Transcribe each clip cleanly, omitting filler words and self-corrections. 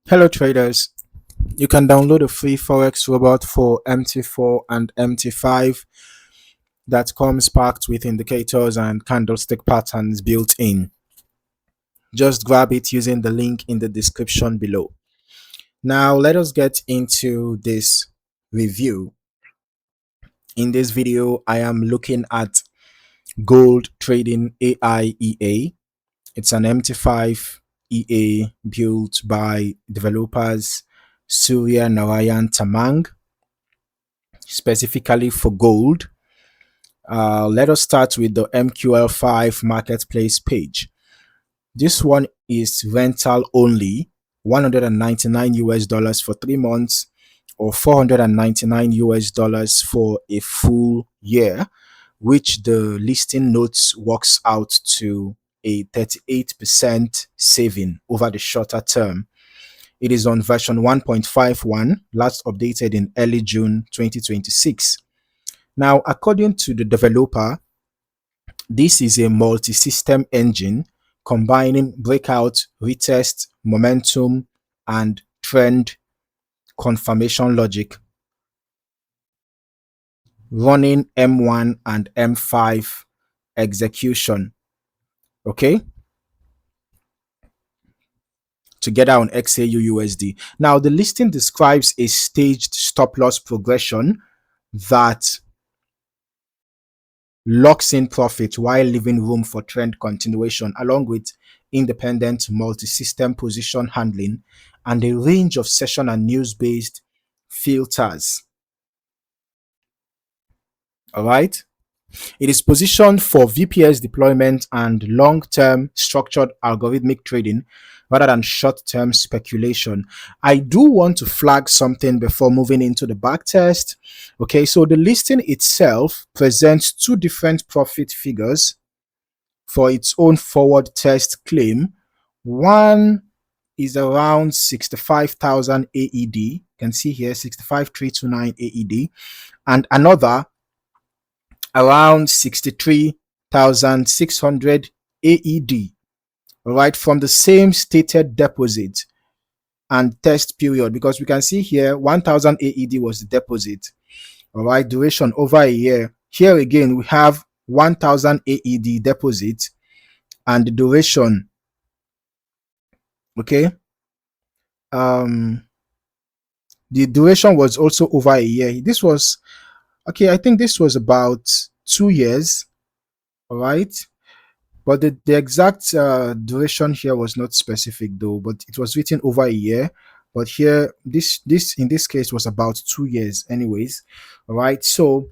Hello traders, you can download a free Forex robot for MT4 and MT5 that comes packed with indicators and candlestick patterns built in. Just grab it using the link in the description below. Now let us get into this review. In this video, I am looking at gold trading AIEA. It's an MT5 EA built by developers Surya Narayan Tamang specifically for gold. Let us start with the MQL5 Marketplace page. This one is rental only, 199 US dollars for 3 months or 499 US dollars for a full year, which the listing notes works out to a 38% saving over the shorter term. It is on version 1.51, last updated in early June 2026. Now, according to the developer, this is a multi-system engine combining breakout, retest, momentum, and trend confirmation logic, running M1 and M5 execution, okay, together on XAUUSD. Now, the listing describes a staged stop loss progression that locks in profit while leaving room for trend continuation, along with independent multi-system position handling and a range of session and news-based filters. All right. It is positioned for VPS deployment and long-term structured algorithmic trading rather than short-term speculation. I do want to flag something before moving into the backtest. Okay, so the listing itself presents two different profit figures for its own forward test claim. One is around 65,000 AED. You can see here 65,329 AED, and another around 63,600 AED, right, from the same stated deposit and test period, because we can see here 1,000 AED was the deposit, all right, duration over a year. Here again, we have 1,000 AED deposit and the duration, okay, the duration was also over a year. This was, okay, I think this was about 2 years, all right. But the exact duration here was not specific though, but it was written over a year. But here, this in this case was about 2 years anyways. All right. So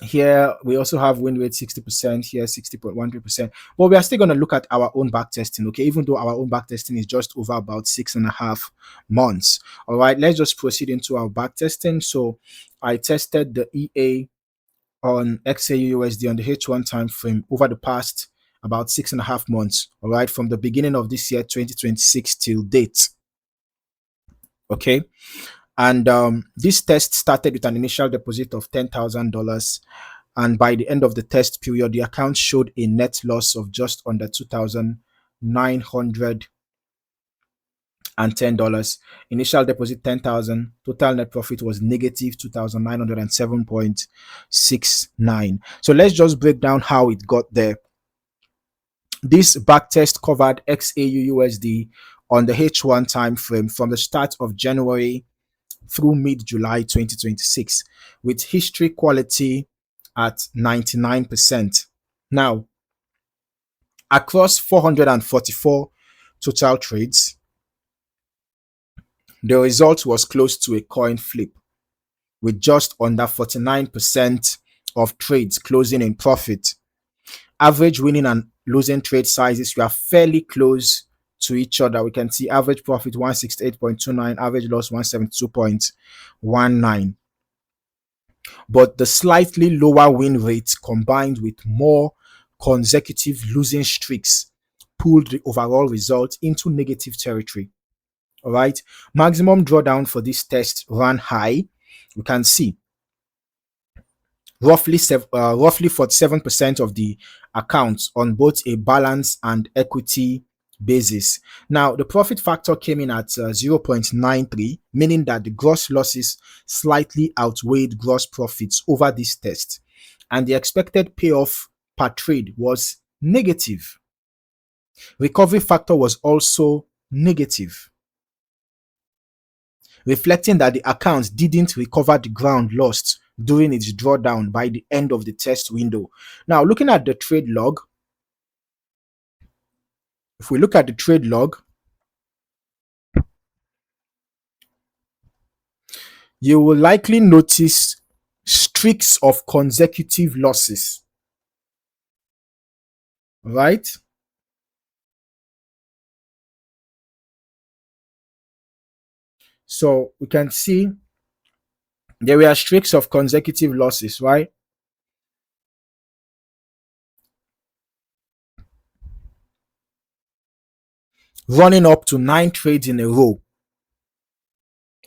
here we also have win rate 60%, here 60.13%. But we are still going to look at our own back testing, okay, even though our own back testing is just over about 6.5 months. All right, let's just proceed into our back testing. So I tested the EA on XAUUSD on the H1 time frame over the past about 6.5 months, all right, from the beginning of this year 2026 till date. Okay, and this test started with an initial deposit of $10,000, and by the end of the test period the account showed a net loss of just under $2,910. Initial deposit 10,000, total net profit was negative 2,907.69. So let's just break down how it got there. This backtest covered XAUUSD on the H1 time frame from the start of January through mid-July 2026, with history quality at 99%. Now, across 444 total trades, the result was close to a coin flip, with just under 49% of trades closing in profit. Average winning and losing trade sizes were fairly close to each other. We can see average profit 168.29, average loss 172.19. But the slightly lower win rates combined with more consecutive losing streaks pulled the overall result into negative territory. All right, maximum drawdown for this test ran high. We can see roughly 47% of the accounts on both a balance and equity basis. Now, the profit factor came in at 0.93, meaning that the gross losses slightly outweighed gross profits over this test, and the expected payoff per trade was negative. Recovery factor was also negative, reflecting that the account didn't recover the ground lost during its drawdown by the end of the test window. Now, looking at the trade log, if we look at the trade log, you will likely notice streaks of consecutive losses, right? So we can see there were streaks of consecutive losses, right? Running up to 9 trades in a row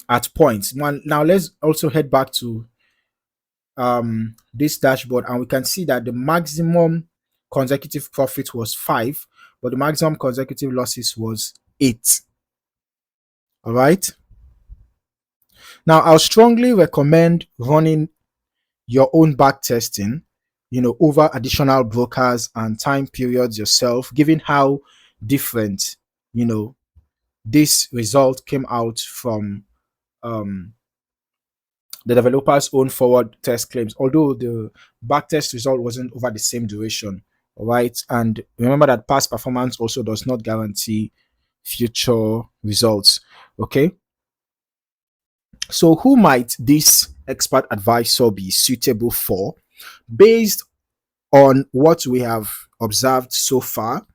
at points. Now let's also head back to this dashboard, and we can see that the maximum consecutive profit was 5, but the maximum consecutive losses was 8. All right. Now, I'll strongly recommend running your own back testing, over additional brokers and time periods yourself, given how different, this result came out from the developer's own forward test claims, although the backtest result wasn't over the same duration. All right. And remember that past performance also does not guarantee future results. Okay. So, who might this expert advisor be suitable for? Based on what we have observed so far,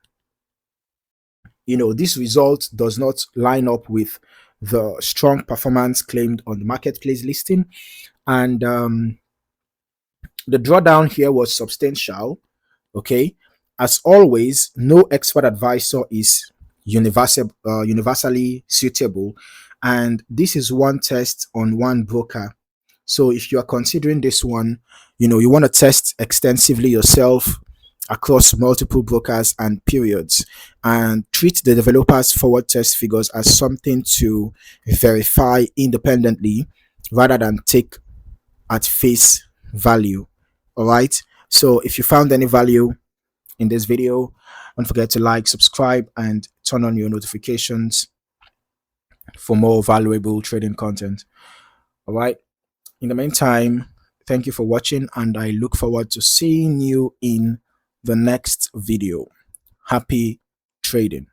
this result does not line up with the strong performance claimed on the marketplace listing, and the drawdown here was substantial. Okay, as always, no expert advisor is universally suitable, and this is one test on one broker. So if you are considering this one, you want to test extensively yourself across multiple brokers and periods, and treat the developer's forward test figures as something to verify independently rather than take at face value. All right. So if you found any value in this video, don't forget to like, subscribe, and turn on your notifications for more valuable trading content. All right. In the meantime, thank you for watching, and I look forward to seeing you in the next video. Happy trading.